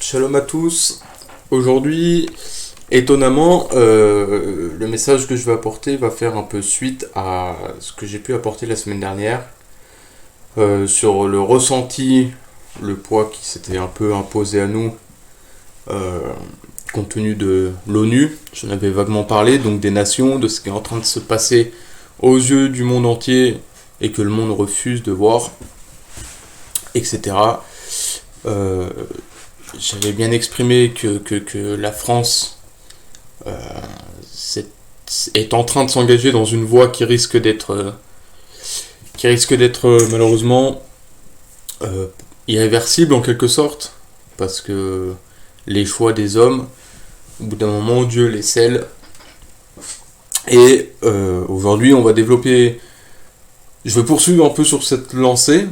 Shalom à tous. Aujourd'hui, étonnamment, le message que je vais apporter va faire un peu suite à ce que j'ai pu apporter la semaine dernière sur le ressenti, le poids qui s'était un peu imposé à nous compte tenu de l'ONU. J'en avais vaguement parlé, donc des nations, de ce qui est en train de se passer aux yeux du monde entier et que le monde refuse de voir, etc. J'avais bien exprimé que la France est en train de s'engager dans une voie qui risque d'être malheureusement irréversible en quelque sorte, parce que les choix des hommes, au bout d'un moment, Dieu les scelle. Et aujourd'hui, on va développer. Je vais poursuivre un peu sur cette lancée.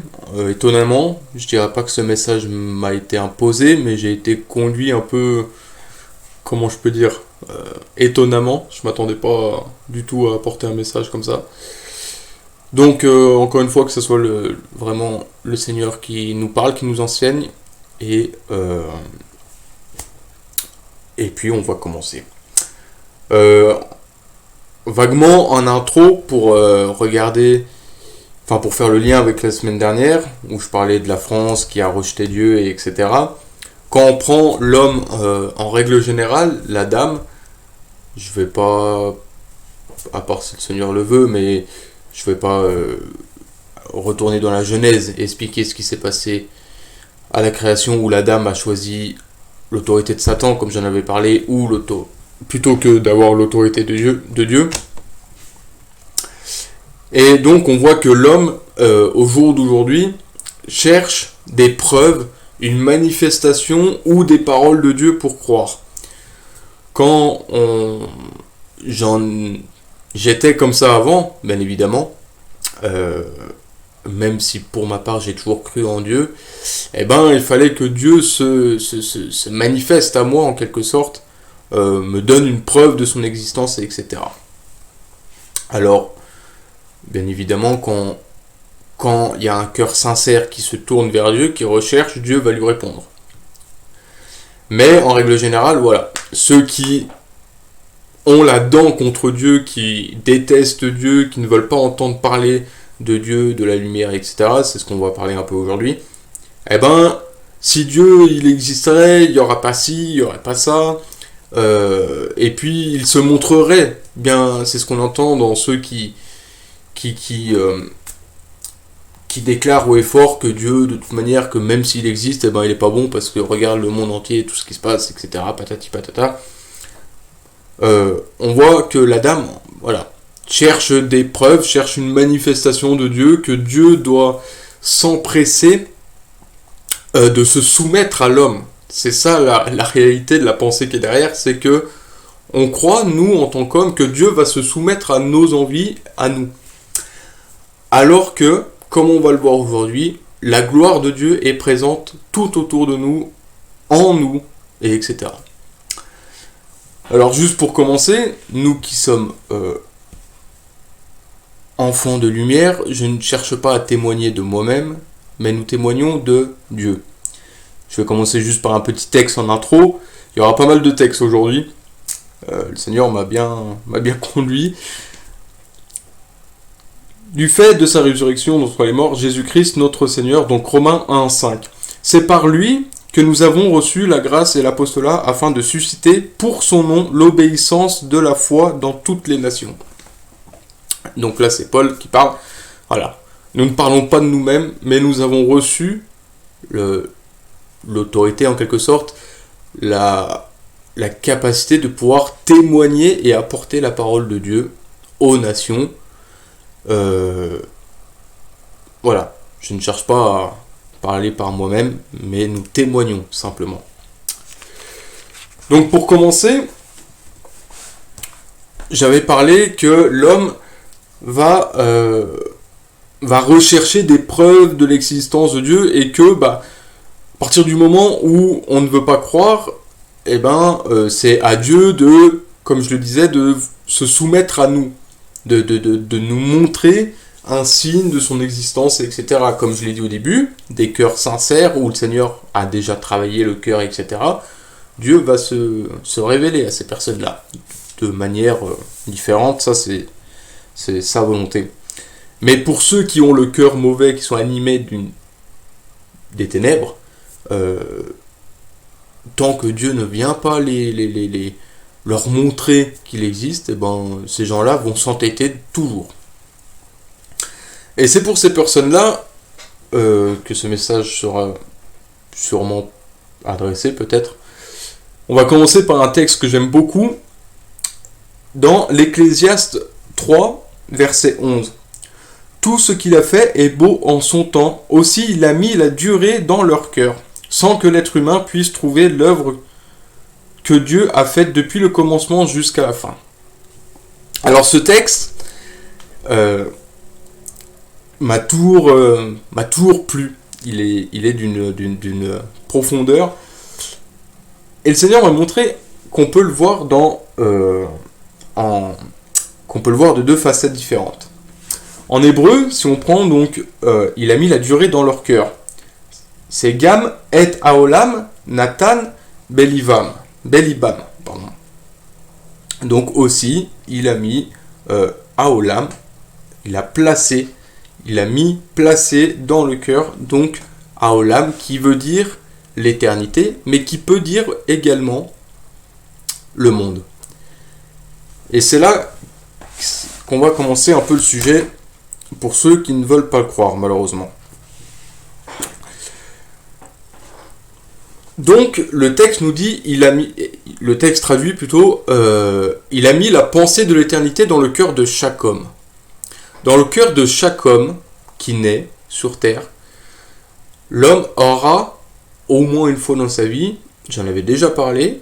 Étonnamment, je dirais pas que ce message m'a été imposé, mais j'ai été conduit un peu, comment je peux dire, étonnamment. Je m'attendais pas du tout à apporter un message comme ça. Donc, encore une fois, que ce soit vraiment le Seigneur qui nous parle, qui nous enseigne, et puis on va commencer. Vaguement en intro pour pour faire le lien avec la semaine dernière, où je parlais de la France qui a rejeté Dieu, et etc. Quand on prend l'homme en règle générale, la dame, je vais pas, à part si le Seigneur le veut, mais je vais pas retourner dans la Genèse et expliquer ce qui s'est passé à la création où la dame a choisi l'autorité de Satan, comme j'en avais parlé, ou plutôt que d'avoir l'autorité de Dieu. Et donc on voit que l'homme, au jour d'aujourd'hui, cherche des preuves, une manifestation ou des paroles de Dieu pour croire. Quand j'étais comme ça avant, bien évidemment, même si pour ma part j'ai toujours cru en Dieu, il fallait que Dieu se manifeste à moi en quelque sorte, me donne une preuve de son existence, etc. Alors, bien évidemment, quand il y a un cœur sincère qui se tourne vers Dieu, qui recherche, Dieu va lui répondre. Mais en règle générale, voilà, ceux qui ont la dent contre Dieu, qui détestent Dieu, qui ne veulent pas entendre parler de Dieu, de la lumière, etc., c'est ce qu'on va parler un peu aujourd'hui, si Dieu il existerait, il n'y aura pas ci, il n'y aurait pas ça, et puis il se montrerait, bien c'est ce qu'on entend dans ceux qui déclare haut et fort que Dieu, de toute manière, que même s'il existe, il est pas bon parce que regarde le monde entier, tout ce qui se passe, etc., patati patata. On voit que la dame, voilà, cherche des preuves, cherche une manifestation de Dieu, que Dieu doit s'empresser de se soumettre à l'homme. C'est ça la réalité de la pensée qui est derrière, c'est que on croit, nous, en tant qu'hommes, que Dieu va se soumettre à nos envies, à nous. Alors que, comme on va le voir aujourd'hui, la gloire de Dieu est présente tout autour de nous, en nous, et etc. Alors juste pour commencer, nous qui sommes enfants de lumière, je ne cherche pas à témoigner de moi-même, mais nous témoignons de Dieu. Je vais commencer juste par un petit texte en intro. Il y aura pas mal de textes aujourd'hui. Le Seigneur m'a bien conduit. Du fait de sa résurrection d'entre les morts, Jésus-Christ notre Seigneur, donc Romains 1,5. C'est par lui que nous avons reçu la grâce et l'apostolat afin de susciter pour son nom l'obéissance de la foi dans toutes les nations. Donc là c'est Paul qui parle. Voilà. Nous ne parlons pas de nous-mêmes, mais nous avons reçu l'autorité en quelque sorte, la capacité de pouvoir témoigner et apporter la parole de Dieu aux nations. Voilà, je ne cherche pas à parler par moi-même, mais nous témoignons simplement. Donc pour commencer, j'avais parlé que l'homme va rechercher des preuves de l'existence de Dieu et que à partir du moment où on ne veut pas croire, c'est à Dieu de, comme je le disais, de se soumettre à nous. De nous montrer un signe de son existence, etc. Comme je l'ai dit au début, des cœurs sincères où le Seigneur a déjà travaillé le cœur, etc. Dieu va se révéler à ces personnes-là de manière différente, ça c'est sa volonté. Mais pour ceux qui ont le cœur mauvais, qui sont animés des ténèbres, tant que Dieu ne vient pas leur montrer qu'il existe, eh ben, ces gens-là vont s'entêter toujours. Et c'est pour ces personnes-là que ce message sera sûrement adressé, peut-être. On va commencer par un texte que j'aime beaucoup, dans l'Ecclésiaste 3, verset 11. Tout ce qu'il a fait est beau en son temps, aussi il a mis la durée dans leur cœur, sans que l'être humain puisse trouver l'œuvre que Dieu a faite depuis le commencement jusqu'à la fin. Alors ce texte m'a toujours plu. Il est d'une profondeur. Et le Seigneur m'a montré qu'on peut le voir qu'on peut le voir de deux facettes différentes. En hébreu, si on prend donc, il a mis la durée dans leur cœur. C'est Gam et Aolam Nathan Belibam. Pardon. Donc aussi, il a mis Aolam, il a mis placé dans le cœur, donc Aolam, qui veut dire l'éternité, mais qui peut dire également le monde. Et c'est là qu'on va commencer un peu le sujet pour ceux qui ne veulent pas le croire, malheureusement. Donc, le texte nous dit, le texte traduit plutôt, il a mis la pensée de l'éternité dans le cœur de chaque homme. Dans le cœur de chaque homme qui naît sur terre, l'homme aura, au moins une fois dans sa vie, j'en avais déjà parlé,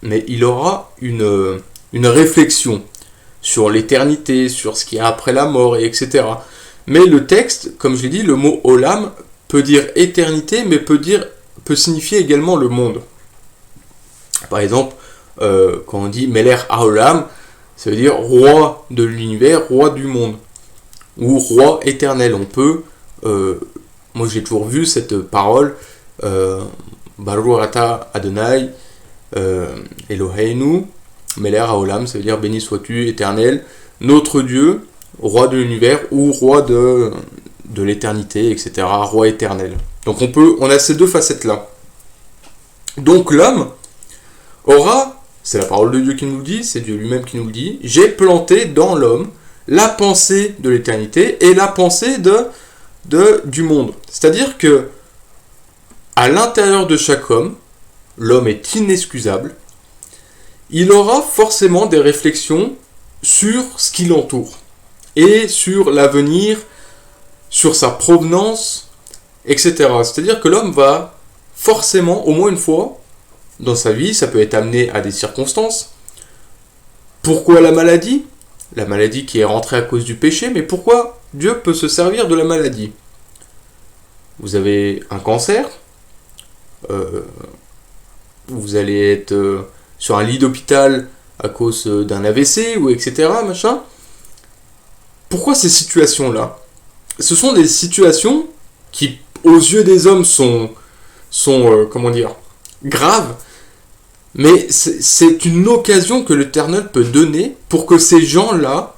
mais il aura une réflexion sur l'éternité, sur ce qu'il y a après la mort, etc. Mais le texte, comme je l'ai dit, le mot olam peut dire éternité, mais peut signifier également le monde. Par exemple, quand on dit Meler Haolam, ça veut dire roi de l'univers, roi du monde, ou roi éternel. On peut, moi j'ai toujours vu cette parole, Baruch Ata Adonai Eloheinu, Meler Haolam, ça veut dire béni sois-tu éternel, notre Dieu, roi de l'univers, ou roi de l'éternité, etc., roi éternel. Donc on a ces deux facettes-là. Donc l'homme aura, c'est la parole de Dieu qui nous le dit, c'est Dieu lui-même qui nous le dit, j'ai planté dans l'homme la pensée de l'éternité et la pensée du monde. C'est-à-dire que à l'intérieur de chaque homme, l'homme est inexcusable, il aura forcément des réflexions sur ce qui l'entoure et sur l'avenir, sur sa provenance, etc. C'est-à-dire que l'homme va forcément, au moins une fois, dans sa vie, ça peut être amené à des circonstances. Pourquoi la maladie ? La maladie qui est rentrée à cause du péché, mais pourquoi Dieu peut se servir de la maladie ? Vous avez un cancer, vous allez être sur un lit d'hôpital à cause d'un AVC, ou etc. Machin. Pourquoi ces situations-là ? Ce sont des situations qui, aux yeux des hommes, sont graves, mais c'est une occasion que l'Éternel peut donner pour que ces gens-là,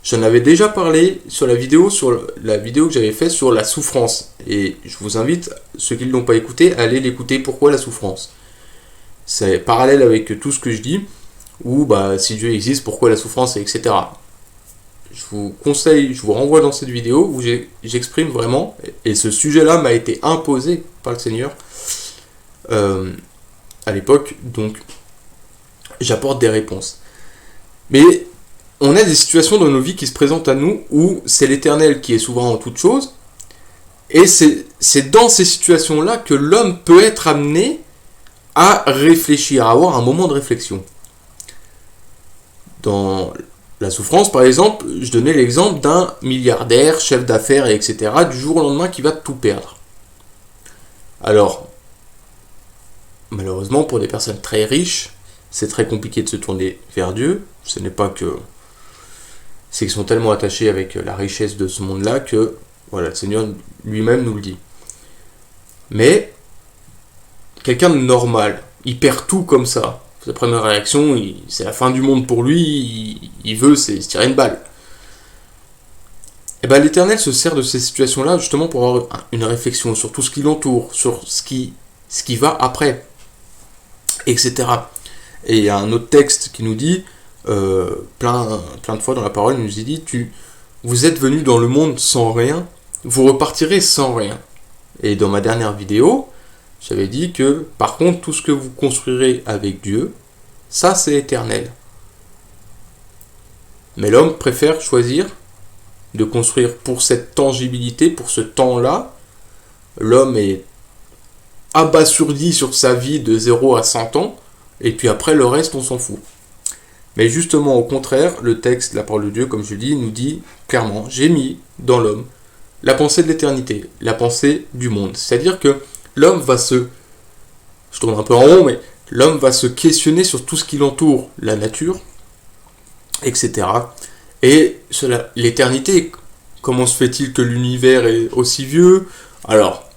j'en avais déjà parlé sur la vidéo que j'avais faite sur la souffrance, et je vous invite, ceux qui ne l'ont pas écouté, à aller l'écouter. Pourquoi la souffrance ? C'est parallèle avec tout ce que je dis, ou si Dieu existe, pourquoi la souffrance, etc. Je vous conseille, je vous renvoie dans cette vidéo où j'exprime vraiment, et ce sujet-là m'a été imposé par le Seigneur à l'époque, donc j'apporte des réponses. Mais on a des situations dans nos vies qui se présentent à nous où c'est l'Éternel qui est souverain en toutes choses, et c'est dans ces situations-là que l'homme peut être amené à réfléchir, à avoir un moment de réflexion. Dans la souffrance, par exemple, je donnais l'exemple d'un milliardaire, chef d'affaires, etc., du jour au lendemain qui va tout perdre. Alors, malheureusement, pour des personnes très riches, c'est très compliqué de se tourner vers Dieu. Ce n'est pas que c'est qu'ils sont tellement attachés avec la richesse de ce monde-là que, voilà, le Seigneur lui-même nous le dit. Mais, quelqu'un de normal, il perd tout comme ça. Sa première réaction, c'est la fin du monde pour lui, il veut se tirer une balle. Et bien l'Éternel se sert de ces situations-là justement pour avoir une réflexion sur tout ce qui l'entoure, sur ce qui va après, etc. Et il y a un autre texte qui nous dit, plein de fois dans la parole, il nous dit, vous êtes venus dans le monde sans rien, vous repartirez sans rien. Et dans ma dernière vidéo, j'avais dit que, par contre, tout ce que vous construirez avec Dieu, ça c'est éternel. Mais l'homme préfère choisir de construire pour cette tangibilité, pour ce temps-là. L'homme est abasourdi sur sa vie de 0 à 100 ans, et puis après, le reste, on s'en fout. Mais justement, au contraire, le texte, la parole de Dieu, comme je dis, nous dit clairement, j'ai mis dans l'homme la pensée de l'éternité, la pensée du monde. C'est-à-dire que l'homme va je tourne un peu en rond, mais l'homme va se questionner sur tout ce qui l'entoure, la nature, etc. Et l'éternité, comment se fait-il que l'univers est aussi vieux? Alors,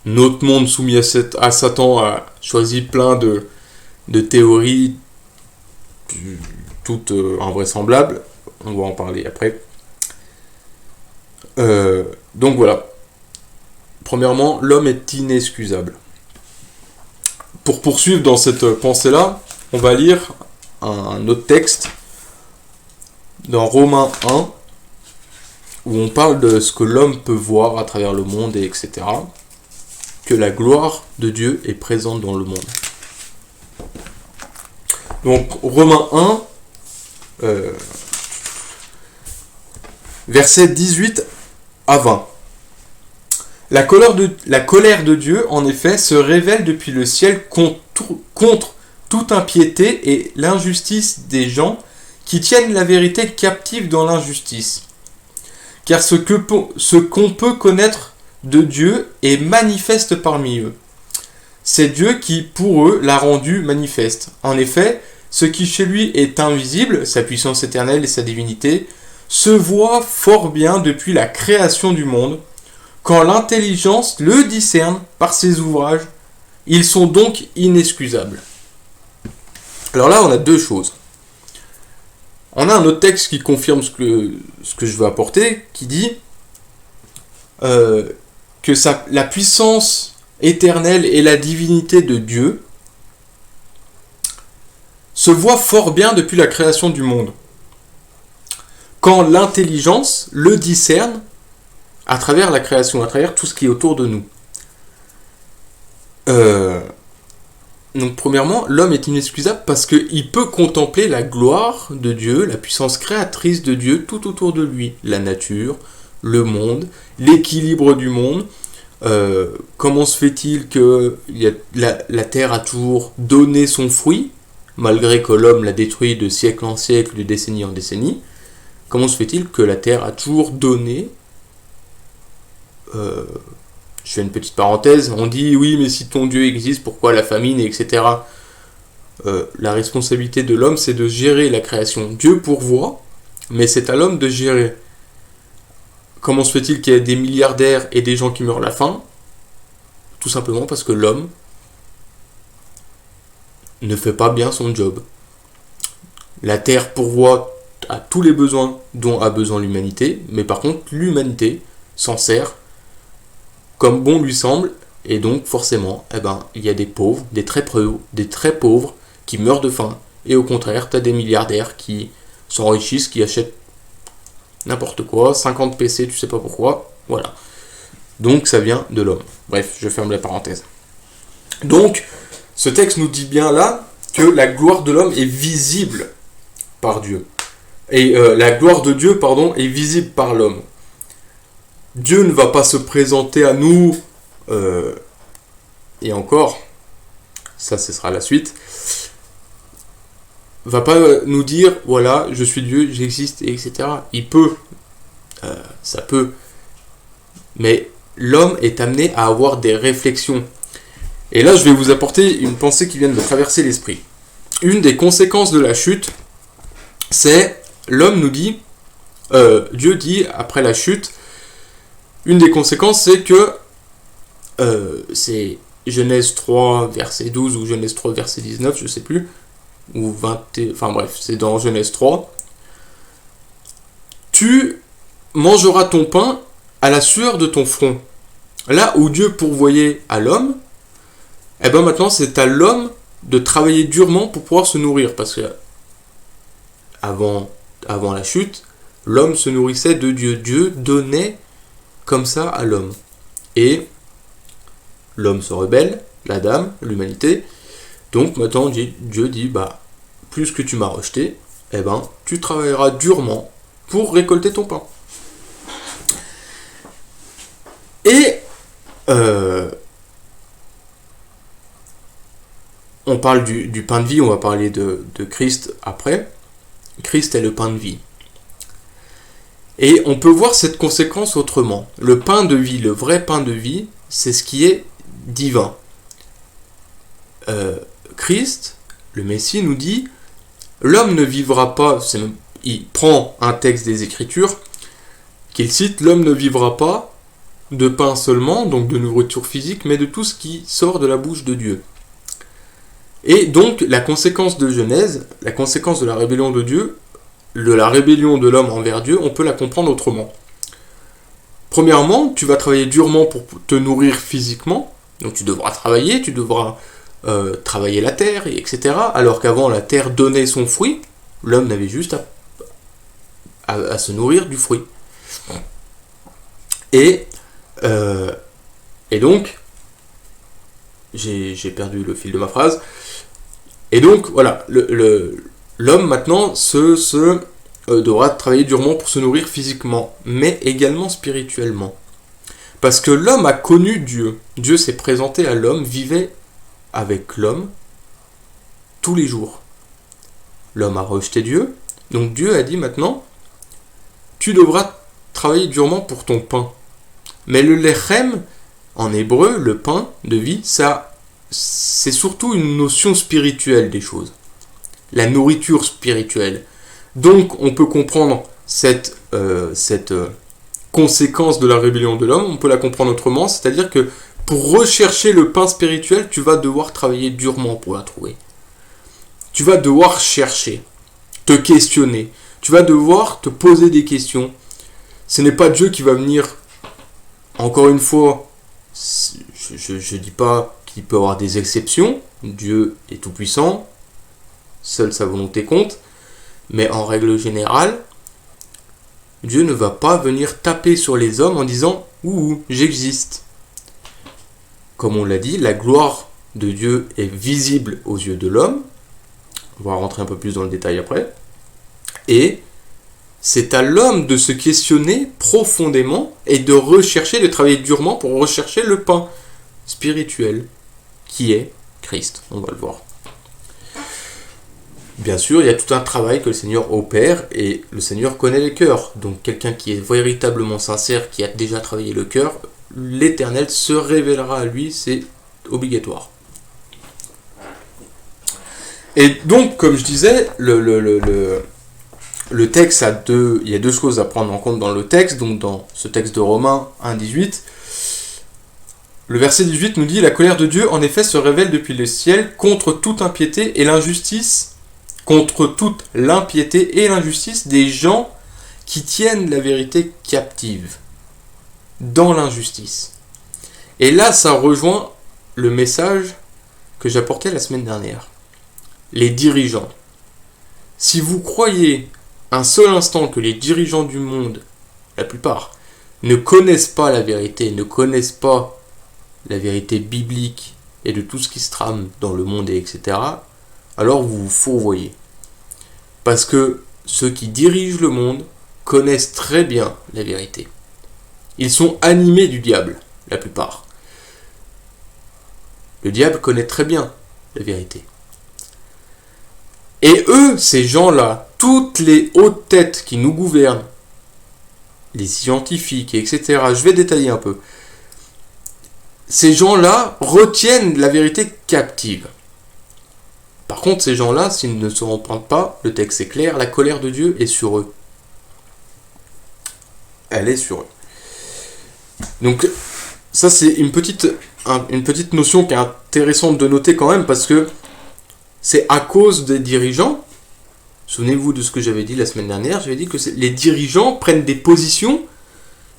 notre monde soumis à Satan a choisi plein de théories toutes invraisemblables. On va en parler après. Donc voilà. Premièrement, l'homme est inexcusable. Pour poursuivre dans cette pensée-là, on va lire un autre texte dans Romains 1, où on parle de ce que l'homme peut voir à travers le monde, et etc. Que la gloire de Dieu est présente dans le monde. Donc, Romains 1, versets 18 à 20. La colère de Dieu, en effet, se révèle depuis le ciel contre toute impiété et l'injustice des gens qui tiennent la vérité captive dans l'injustice. Car ce qu'on peut connaître de Dieu est manifeste parmi eux. C'est Dieu qui, pour eux, l'a rendu manifeste. En effet, ce qui chez lui est invisible, sa puissance éternelle et sa divinité, se voit fort bien depuis la création du monde, quand l'intelligence le discerne par ses ouvrages. Ils sont donc inexcusables. Alors là, on a deux choses. On a un autre texte qui confirme ce que je veux apporter, qui dit que la puissance éternelle et la divinité de Dieu se voient fort bien depuis la création du monde, quand l'intelligence le discerne à travers la création, à travers tout ce qui est autour de nous. Donc premièrement, l'homme est inexcusable parce qu'il peut contempler la gloire de Dieu, la puissance créatrice de Dieu tout autour de lui. La nature, le monde, l'équilibre du monde. Comment se fait-il que la terre a toujours donné son fruit, malgré que l'homme l'a détruit de siècle en siècle, de décennie en décennie? Comment se fait-il que la terre a toujours donné je fais une petite parenthèse, on dit oui mais si ton Dieu existe, pourquoi la famine, etc. La responsabilité de l'homme c'est de gérer la création. Dieu pourvoit, mais c'est à l'homme de gérer. Comment se fait-il qu'il y ait des milliardaires et des gens qui meurent à la faim? Tout simplement parce que l'homme ne fait pas bien son job. La terre pourvoit à tous les besoins dont a besoin l'humanité, mais par contre l'humanité s'en sert comme bon lui semble, et donc forcément, il y a des pauvres, des très pauvres, qui meurent de faim, et au contraire, tu as des milliardaires qui s'enrichissent, qui achètent n'importe quoi, 50 PC, tu sais pas pourquoi, voilà. Donc ça vient de l'homme. Bref, je ferme la parenthèse. Donc, ce texte nous dit bien là que la gloire de l'homme est visible par Dieu. Et la gloire de Dieu, est visible par l'homme. Dieu ne va pas se présenter à nous, et encore, ça ce sera la suite, va pas nous dire, voilà, je suis Dieu, j'existe, etc. Il peut, ça peut, mais l'homme est amené à avoir des réflexions. Et là, je vais vous apporter une pensée qui vient de me traverser l'esprit. Une des conséquences de la chute, c'est, l'homme nous dit, Dieu dit, après la chute, une des conséquences, c'est que c'est Genèse 3, verset 12 ou Genèse 3, verset 19, je sais plus, ou 20, enfin bref, c'est dans Genèse 3. Tu mangeras ton pain à la sueur de ton front. Là où Dieu pourvoyait à l'homme, eh ben maintenant c'est à l'homme de travailler durement pour pouvoir se nourrir, parce que avant la chute, l'homme se nourrissait de Dieu. Dieu donnait comme ça à l'homme. Et l'homme se rebelle, l'Adam, l'humanité. Donc maintenant Dieu dit, plus tu m'as rejeté, eh ben tu travailleras durement pour récolter ton pain. Et on parle du pain de vie, on va parler de Christ après. Christ est le pain de vie. Et on peut voir cette conséquence autrement. Le pain de vie, le vrai pain de vie, c'est ce qui est divin. Christ, le Messie, nous dit, l'homme ne vivra pas, il prend un texte des Écritures qu'il cite, l'homme ne vivra pas de pain seulement, donc de nourriture physique, mais de tout ce qui sort de la bouche de Dieu. Et donc, la conséquence de Genèse, la conséquence de la rébellion de Dieu, de la rébellion de l'homme envers Dieu, on peut la comprendre autrement. Premièrement, tu vas travailler durement pour te nourrir physiquement, donc tu devras travailler, travailler la terre, etc. Alors qu'avant, la terre donnait son fruit, l'homme n'avait juste à se nourrir du fruit. Et donc, j'ai perdu le fil de ma phrase. Et donc, voilà, l'homme maintenant devra travailler durement pour se nourrir physiquement, mais également spirituellement. Parce que l'homme a connu Dieu. Dieu s'est présenté à l'homme, vivait avec l'homme tous les jours. L'homme a rejeté Dieu, donc Dieu a dit maintenant, tu devras travailler durement pour ton pain. Mais le lechem, en hébreu, le pain de vie, ça, c'est surtout une notion spirituelle des choses. La nourriture spirituelle. Donc, on peut comprendre cette conséquence de la rébellion de l'homme, on peut la comprendre autrement, c'est-à-dire que pour rechercher le pain spirituel, tu vas devoir travailler durement pour la trouver. Tu vas devoir chercher, te questionner, tu vas devoir te poser des questions. Ce n'est pas Dieu qui va venir, encore une fois, je dis pas qu'il peut y avoir des exceptions, Dieu est tout puissant, seule sa volonté compte, mais en règle générale, Dieu ne va pas venir taper sur les hommes en disant « Ouh, j'existe ». Comme on l'a dit, la gloire de Dieu est visible aux yeux de l'homme. On va rentrer un peu plus dans le détail après. Et c'est à l'homme de se questionner profondément et de rechercher, de travailler durement pour rechercher le pain spirituel qui est Christ. On va le voir. Bien sûr, il y a tout un travail que le Seigneur opère et le Seigneur connaît les cœurs. Donc quelqu'un qui est véritablement sincère, qui a déjà travaillé le cœur, l'Éternel se révélera à lui, c'est obligatoire. Et donc, comme je disais, le texte il y a deux choses à prendre en compte dans le texte. Donc dans ce texte de Romains 1,18, le verset 18 nous dit « La colère de Dieu, en effet, se révèle depuis le ciel contre toute impiété et l'injustice, contre toute l'impiété et l'injustice des gens qui tiennent la vérité captive dans l'injustice. » Et là, ça rejoint le message que j'apportais la semaine dernière. Les dirigeants. Si vous croyez un seul instant que les dirigeants du monde, la plupart, ne connaissent pas la vérité, ne connaissent pas la vérité biblique et de tout ce qui se trame dans le monde, etc., alors vous vous fourvoyez. Parce que ceux qui dirigent le monde connaissent très bien la vérité. Ils sont animés du diable, la plupart. Le diable connaît très bien la vérité. Et eux, ces gens-là, toutes les hautes têtes qui nous gouvernent, les scientifiques, etc., je vais détailler un peu, ces gens-là retiennent la vérité captive. Par contre, ces gens-là, s'ils ne se repentent pas, le texte est clair, la colère de Dieu est sur eux. elle est sur eux. Donc ça c'est une petite notion qui est intéressante de noter quand même, parce que c'est à cause des dirigeants. Souvenez-vous de ce que j'avais dit la semaine dernière, j'avais dit que les dirigeants prennent des positions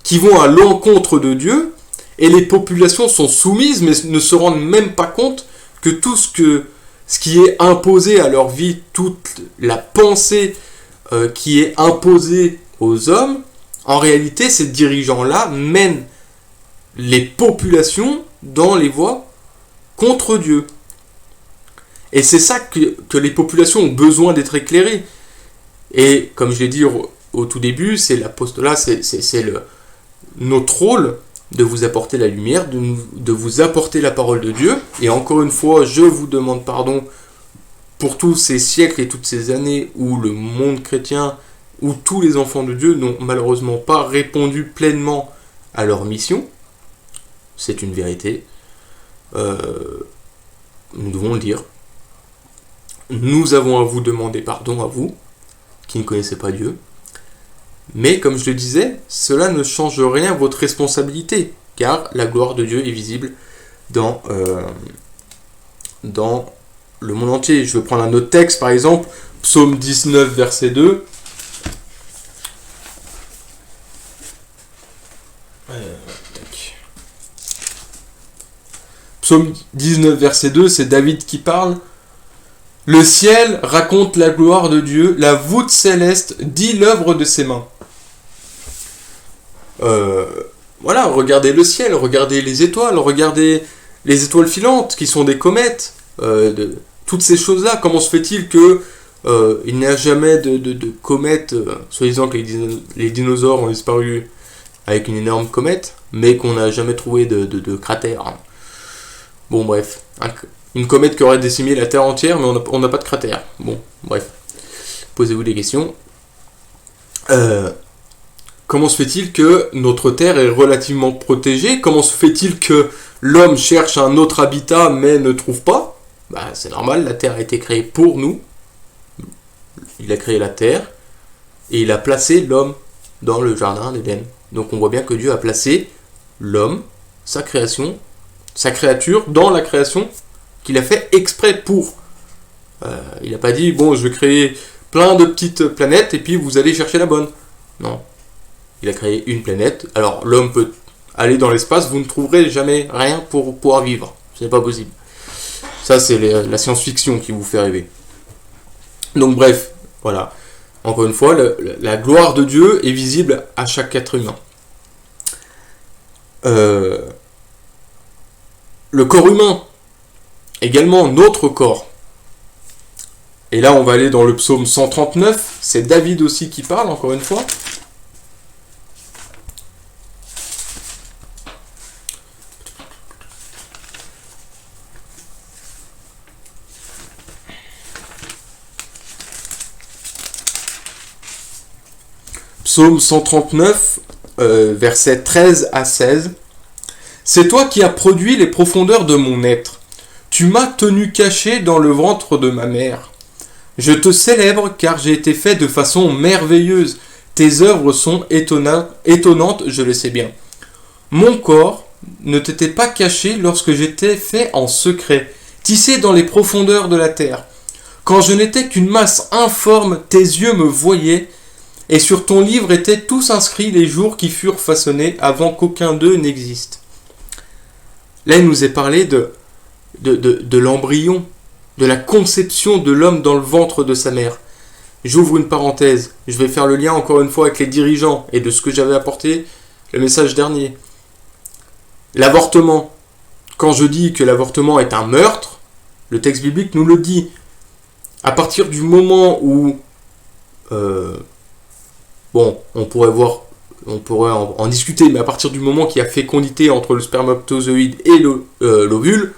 qui vont à l'encontre de Dieu, et les populations sont soumises, mais ne se rendent même pas compte que tout ce qui est imposé à leur vie, toute la pensée qui est imposée aux hommes, en réalité, ces dirigeants-là mènent les populations dans les voies contre Dieu. Et c'est ça que les populations ont besoin d'être éclairées. Et comme je l'ai dit au tout début, c'est l'apostolat, c'est notre rôle de vous apporter la lumière, de vous apporter la parole de Dieu. Et encore une fois, je vous demande pardon pour tous ces siècles et toutes ces années où le monde chrétien, où tous les enfants de Dieu n'ont malheureusement pas répondu pleinement à leur mission. C'est une vérité. Nous devons le dire. Nous avons à vous demander pardon, à vous, qui ne connaissez pas Dieu. Mais comme je le disais, cela ne change rien à votre responsabilité, car la gloire de Dieu est visible dans le monde entier. Je vais prendre un autre texte, par exemple, Psaume 19, verset 2. Psaume 19, verset 2, c'est David qui parle. Le ciel raconte la gloire de Dieu, la voûte céleste dit l'œuvre de ses mains. Voilà, regardez le ciel, regardez les étoiles filantes qui sont des comètes, toutes ces choses-là. Comment se fait-il que il n'y a jamais de comètes, soi-disant que les dinosaures ont disparu avec une énorme comète, mais qu'on n'a jamais trouvé de cratère. Bon, bref, une comète qui aurait décimé la Terre entière, mais on n'a pas de cratère. Bon, bref, posez-vous des questions. Comment se fait-il que notre Terre est relativement protégée? Comment se fait-il que l'homme cherche un autre habitat mais ne trouve pas? C'est normal, la Terre a été créée pour nous. Il a créé la Terre et il a placé l'homme dans le jardin d'Éden. Donc on voit bien que Dieu a placé l'homme, sa création, sa créature dans la création qu'il a fait exprès pour. Il n'a pas dit, bon, je vais créer plein de petites planètes et puis vous allez chercher la bonne. Non. Il a créé une planète. Alors, l'homme peut aller dans l'espace, vous ne trouverez jamais rien pour pouvoir vivre. Ce n'est pas possible. Ça, c'est la science-fiction qui vous fait rêver. Donc, bref, voilà. Encore une fois, la gloire de Dieu est visible à chaque être humain. Le corps humain, également notre corps. Et là, on va aller dans le psaume 139. C'est David aussi qui parle, encore une fois. Psaume 139, versets 13 à 16. C'est toi qui as produit les profondeurs de mon être. Tu m'as tenu caché dans le ventre de ma mère. Je te célèbre car j'ai été fait de façon merveilleuse. Tes œuvres sont étonnantes, je le sais bien. Mon corps ne t'était pas caché lorsque j'étais fait en secret, tissé dans les profondeurs de la terre. Quand je n'étais qu'une masse informe, tes yeux me voyaient, et sur ton livre étaient tous inscrits les jours qui furent façonnés avant qu'aucun d'eux n'existe. Là, il nous est parlé de l'embryon, de la conception de l'homme dans le ventre de sa mère. J'ouvre une parenthèse, je vais faire le lien encore une fois avec les dirigeants et de ce que j'avais apporté, le message dernier. L'avortement. Quand je dis que l'avortement est un meurtre, le texte biblique nous le dit. À partir du moment où on pourrait en discuter, mais à partir du moment qu'il y a fécondité entre le spermatozoïde et l'ovule,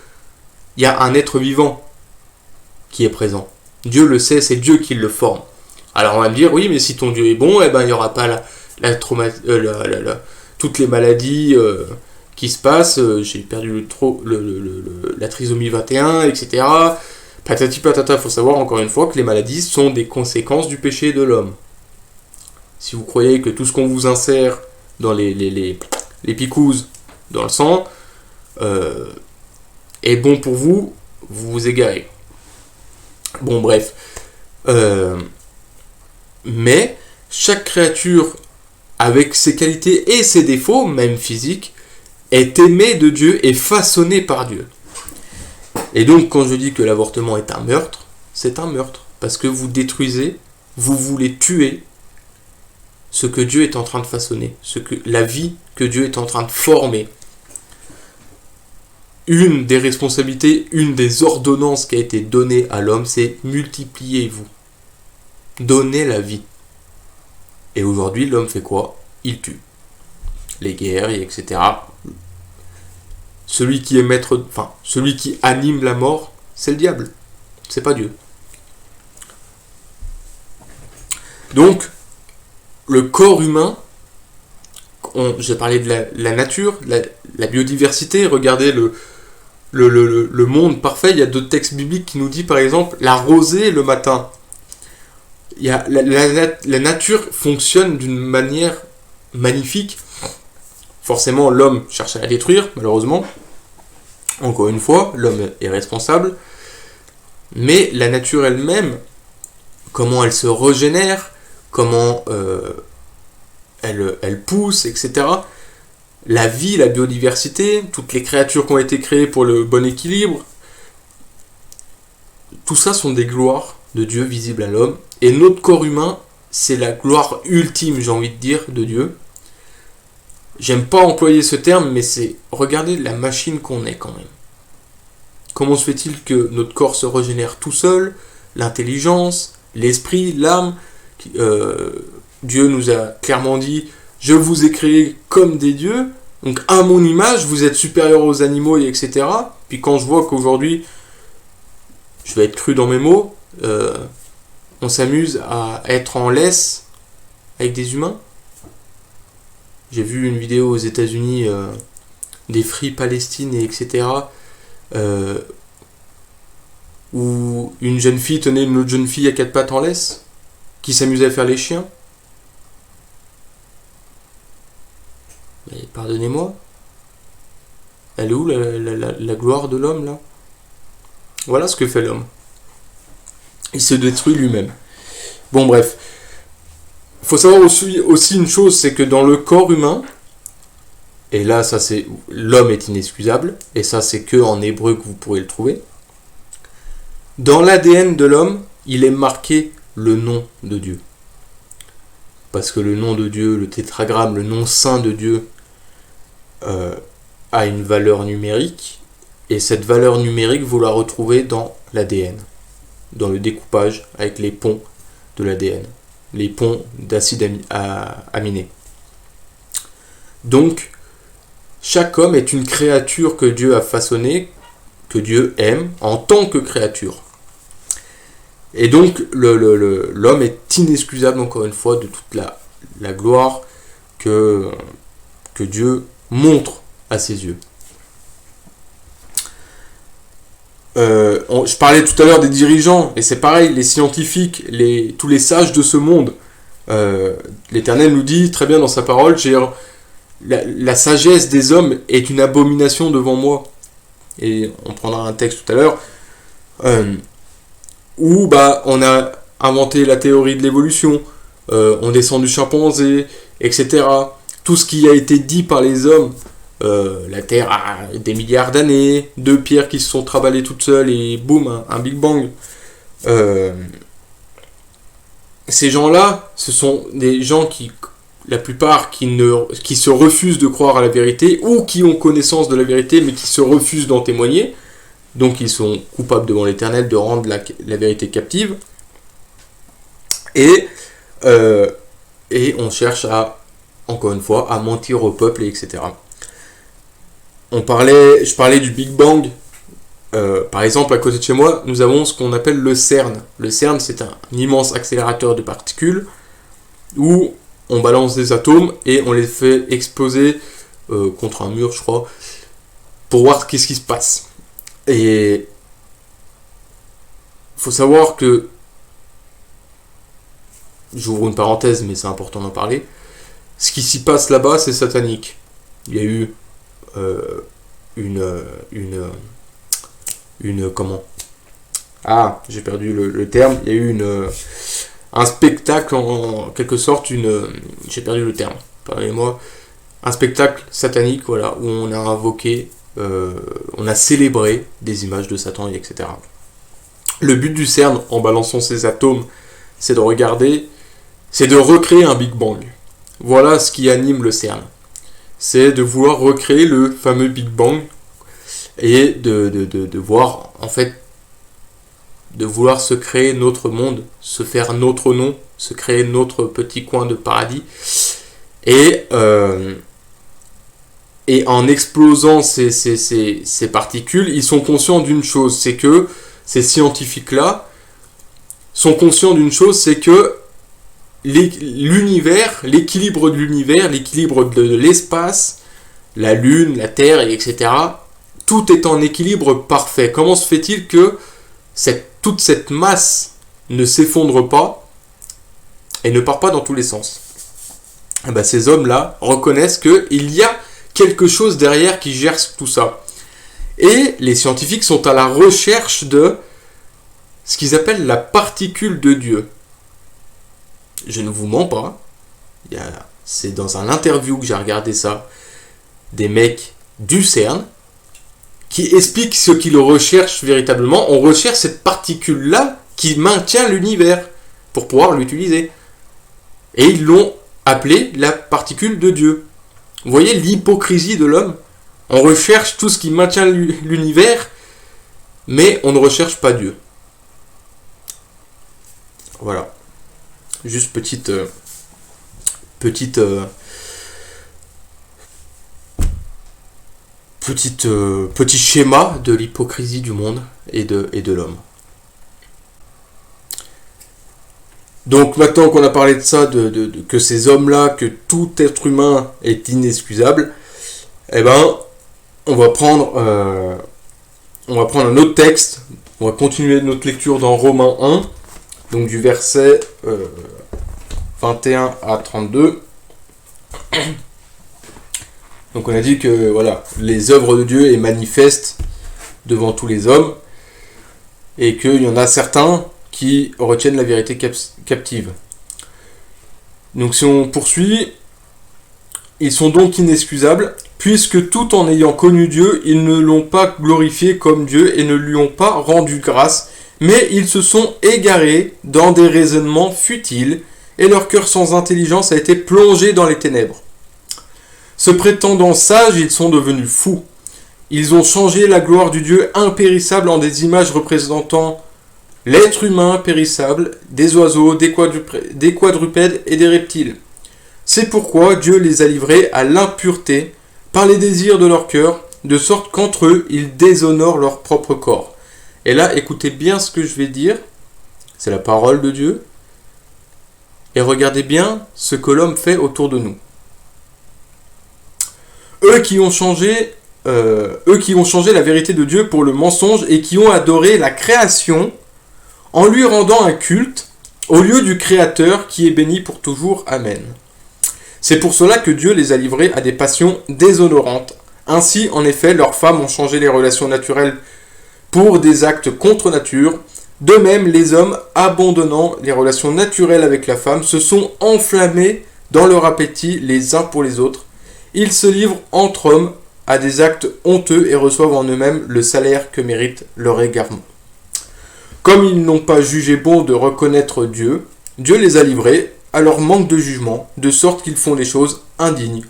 il y a un être vivant qui est présent. Dieu le sait, c'est Dieu qui le forme. Alors on va me dire, oui, mais si ton Dieu est bon, il n'y aura pas toutes les maladies qui se passent. J'ai perdu la trisomie 21, etc. Patati patata, il faut savoir encore une fois que les maladies sont des conséquences du péché de l'homme. Si vous croyez que tout ce qu'on vous insère dans les picouzes dans le sang, est bon pour vous, vous vous égarez. Bon, bref. Mais chaque créature, avec ses qualités et ses défauts, même physiques, est aimée de Dieu et façonnée par Dieu. Et donc, quand je dis que l'avortement est un meurtre, c'est un meurtre. Parce que vous détruisez, vous voulez tuer ce que Dieu est en train de façonner, la vie que Dieu est en train de former. Une des responsabilités, une des ordonnances qui a été donnée à l'homme, c'est multipliez-vous. Donnez la vie. Et aujourd'hui, l'homme fait quoi? Il tue. Les guerres, etc. Celui qui est maître, celui qui anime la mort, c'est le diable. C'est pas Dieu. Donc, le corps humain, j'ai parlé de la nature, la biodiversité, regardez le monde parfait. Il y a d'autres textes bibliques qui nous disent par exemple la rosée le matin. Il y a, la nature fonctionne d'une manière magnifique. Forcément, l'homme cherche à la détruire, malheureusement. Encore une fois, l'homme est responsable. Mais la nature elle-même, comment elle se régénère, comment elle pousse, etc. La vie, la biodiversité, toutes les créatures qui ont été créées pour le bon équilibre, tout ça sont des gloires de Dieu visibles à l'homme. Et notre corps humain, c'est la gloire ultime, j'ai envie de dire, de Dieu. J'aime pas employer ce terme, mais c'est regarder la machine qu'on est quand même. Comment se fait-il que notre corps se régénère tout seul? L'intelligence, l'esprit, l'âme. Dieu nous a clairement dit « Je vous ai créé comme des dieux, donc à mon image, vous êtes supérieurs aux animaux, etc. » Puis quand je vois qu'aujourd'hui, je vais être cru dans mes mots, on s'amuse à être en laisse avec des humains. J'ai vu une vidéo aux États-Unis des Free Palestine, etc. Où une jeune fille tenait une autre jeune fille à quatre pattes en laisse, qui s'amusait à faire les chiens. Mais pardonnez-moi, elle est où la gloire de l'homme là? Voilà ce que fait l'homme. Il se détruit lui-même. Bon bref. Il faut savoir aussi une chose, c'est que dans le corps humain, et là ça c'est, l'homme est inexcusable, et ça c'est que en hébreu que vous pourrez le trouver. Dans l'ADN de l'homme, il est marqué le nom de Dieu. Parce que le nom de Dieu, le tétragramme, le nom saint de Dieu, a une valeur numérique, et cette valeur numérique, vous la retrouvez dans l'ADN, dans le découpage avec les ponts de l'ADN, les ponts d'acides aminés. Donc, chaque homme est une créature que Dieu a façonnée, que Dieu aime en tant que créature. Et donc, l'homme est inexcusable, encore une fois, de toute la gloire que Dieu montre à ses yeux. Je parlais tout à l'heure des dirigeants, et c'est pareil, les scientifiques, tous les sages de ce monde. L'Éternel nous dit très bien dans sa parole, la sagesse des hommes est une abomination devant moi. Et on prendra un texte tout à l'heure, où on a inventé la théorie de l'évolution, on descend du chimpanzé, etc. Tout ce qui a été dit par les hommes, la Terre a des milliards d'années, deux pierres qui se sont travaillées toutes seules et boum, un Big Bang. Ces gens-là, ce sont des gens qui, la plupart, qui se refusent de croire à la vérité, ou qui ont connaissance de la vérité, mais qui se refusent d'en témoigner. Donc ils sont coupables devant l'Éternel de rendre la vérité captive. Et on cherche encore une fois, à mentir au peuple, etc. Je parlais du Big Bang. Par exemple, à côté de chez moi, nous avons ce qu'on appelle le CERN. Le CERN, c'est un immense accélérateur de particules où on balance des atomes et on les fait exploser contre un mur, je crois, pour voir qu'est-ce qui se passe. Et il faut savoir que, j'ouvre une parenthèse, mais c'est important d'en parler, ce qui s'y passe là-bas, c'est satanique. Il y a eu comment? Ah, j'ai perdu le terme. Il y a eu un spectacle, en quelque sorte, j'ai perdu le terme, pardonnez-moi. Un spectacle satanique, voilà, où on a invoqué, on a célébré des images de Satan, etc. Le but du CERN, en balançant ses atomes, c'est de recréer un Big Bang. Voilà ce qui anime le CERN. C'est de vouloir recréer le fameux Big Bang et de voir, en fait, de vouloir se créer notre monde, se faire notre nom, se créer notre petit coin de paradis. Et en explosant ces particules, ils sont conscients d'une chose, c'est que ces scientifiques-là sont conscients d'une chose, c'est que l'univers, l'équilibre de l'univers, l'équilibre de l'espace, la Lune, la Terre, etc., tout est en équilibre parfait. Comment se fait-il que toute cette masse ne s'effondre pas et ne part pas dans tous les sens? Et ben, ces hommes-là reconnaissent qu'il y a quelque chose derrière qui gère tout ça. Et les scientifiques sont à la recherche de ce qu'ils appellent la particule de Dieu. Je ne vous mens pas. C'est dans un interview que j'ai regardé ça. Des mecs du CERN qui expliquent ce qu'ils recherchent véritablement. On recherche cette particule-là qui maintient l'univers pour pouvoir l'utiliser. Et ils l'ont appelée la particule de Dieu. Vous voyez l'hypocrisie de l'homme? On recherche tout ce qui maintient l'univers, mais on ne recherche pas Dieu. Voilà. Juste petit schéma de l'hypocrisie du monde et de l'homme. Donc maintenant qu'on a parlé de ça, que ces hommes-là, que tout être humain est inexcusable, eh ben, on va prendre un autre texte. On va continuer notre lecture dans Romains 1, donc du verset 21 à 32. Donc on a dit que voilà, les œuvres de Dieu est manifestes devant tous les hommes et qu'il y en a certains qui retiennent la vérité captive. Donc si on poursuit, ils sont donc inexcusables, puisque tout en ayant connu Dieu, ils ne l'ont pas glorifié comme Dieu et ne lui ont pas rendu grâce, mais ils se sont égarés dans des raisonnements futiles, et leur cœur sans intelligence a été plongé dans les ténèbres. Se prétendant sages, ils sont devenus fous. Ils ont changé la gloire du Dieu impérissable en des images représentant l'être humain périssable, des oiseaux, des quadrupèdes et des reptiles. C'est pourquoi Dieu les a livrés à l'impureté par les désirs de leur cœur, de sorte qu'entre eux, ils déshonorent leur propre corps. Et là, écoutez bien ce que je vais dire. C'est la parole de Dieu. Et regardez bien ce que l'homme fait autour de nous. Eux qui ont changé la vérité de Dieu pour le mensonge et qui ont adoré la création en lui rendant un culte au lieu du Créateur qui est béni pour toujours. Amen. C'est pour cela que Dieu les a livrés à des passions déshonorantes. Ainsi, en effet, leurs femmes ont changé les relations naturelles pour des actes contre nature. De même, les hommes, abandonnant les relations naturelles avec la femme, se sont enflammés dans leur appétit les uns pour les autres. Ils se livrent entre hommes à des actes honteux et reçoivent en eux-mêmes le salaire que mérite leur égarement. Comme ils n'ont pas jugé bon de reconnaître Dieu, Dieu les a livrés à leur manque de jugement, de sorte qu'ils font des choses indignes.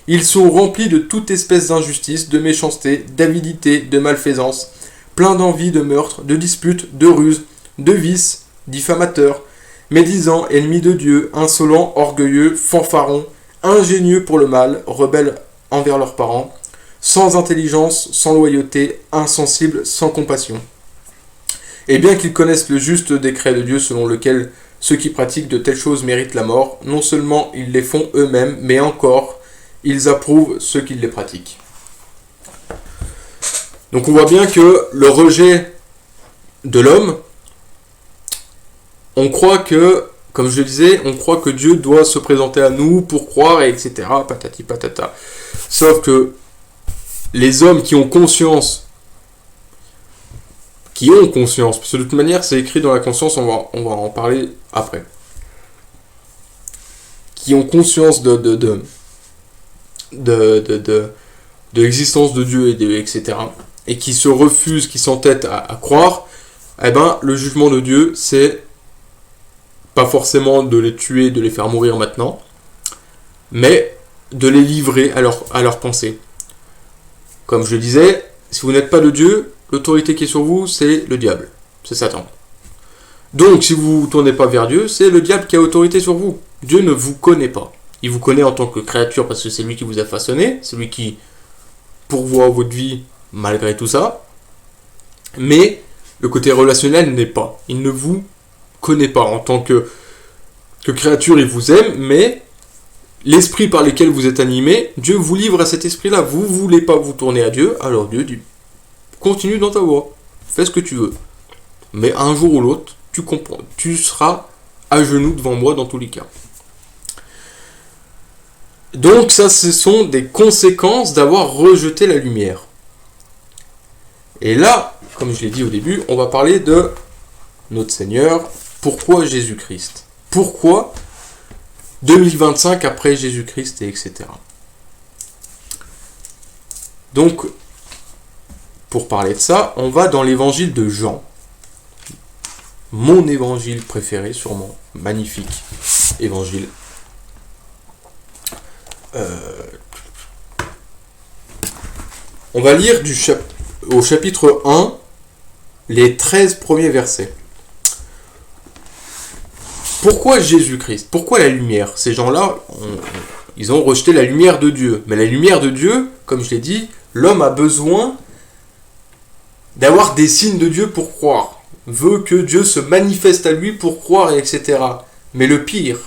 Ils sont remplis de toute espèce d'injustice, de méchanceté, d'avidité, de malfaisance, pleins d'envie, de meurtre, de disputes, de ruses, de vices, diffamateurs, médisants, ennemis de Dieu, insolents, orgueilleux, fanfarons, ingénieux pour le mal, rebelles envers leurs parents, sans intelligence, sans loyauté, insensibles, sans compassion. Et bien qu'ils connaissent le juste décret de Dieu selon lequel ceux qui pratiquent de telles choses méritent la mort, non seulement ils les font eux-mêmes, mais encore, ils approuvent ceux qui les pratiquent. Donc on voit bien que le rejet de l'homme, on croit que Comme je le disais, on croit que Dieu doit se présenter à nous pour croire, etc. Patati patata. Sauf que les hommes qui ont conscience, parce que de toute manière c'est écrit dans la conscience, on va en parler après, qui ont conscience de l'existence de Dieu, etc., et qui se refusent, qui s'entêtent à croire, eh ben, le jugement de Dieu, c'est pas forcément de les tuer, de les faire mourir maintenant, mais de les livrer à leur pensée. Comme je disais, si vous n'êtes pas de Dieu, l'autorité qui est sur vous, c'est le diable, c'est Satan. Donc, si vous ne tournez pas vers Dieu, c'est le diable qui a autorité sur vous. Dieu ne vous connaît pas. Il vous connaît en tant que créature parce que c'est lui qui vous a façonné, c'est lui qui pourvoit votre vie malgré tout ça. Mais le côté relationnel n'est pas. Il ne vous connaît pas en tant que créature, il vous aime, mais l'esprit par lequel vous êtes animé, Dieu vous livre à cet esprit-là. Vous ne voulez pas vous tourner à Dieu, alors Dieu dit continue dans ta voie, fais ce que tu veux. Mais un jour ou l'autre, tu comprends, tu seras à genoux devant moi dans tous les cas. Donc ça, ce sont des conséquences d'avoir rejeté la lumière. Et là, comme je l'ai dit au début, on va parler de notre Seigneur. Pourquoi Jésus-Christ ? Pourquoi 2025 après Jésus-Christ, et etc. Donc, pour parler de ça, on va dans l'évangile de Jean. Mon évangile préféré, sûrement. Magnifique évangile. On va lire au chapitre 1, les 13 premiers versets. Pourquoi Jésus-Christ ? Pourquoi la lumière ? Ces gens-là, ils ont rejeté la lumière de Dieu. Mais la lumière de Dieu, comme je l'ai dit, l'homme a besoin d'avoir des signes de Dieu pour croire. Veut que Dieu se manifeste à lui pour croire, etc. Mais le pire,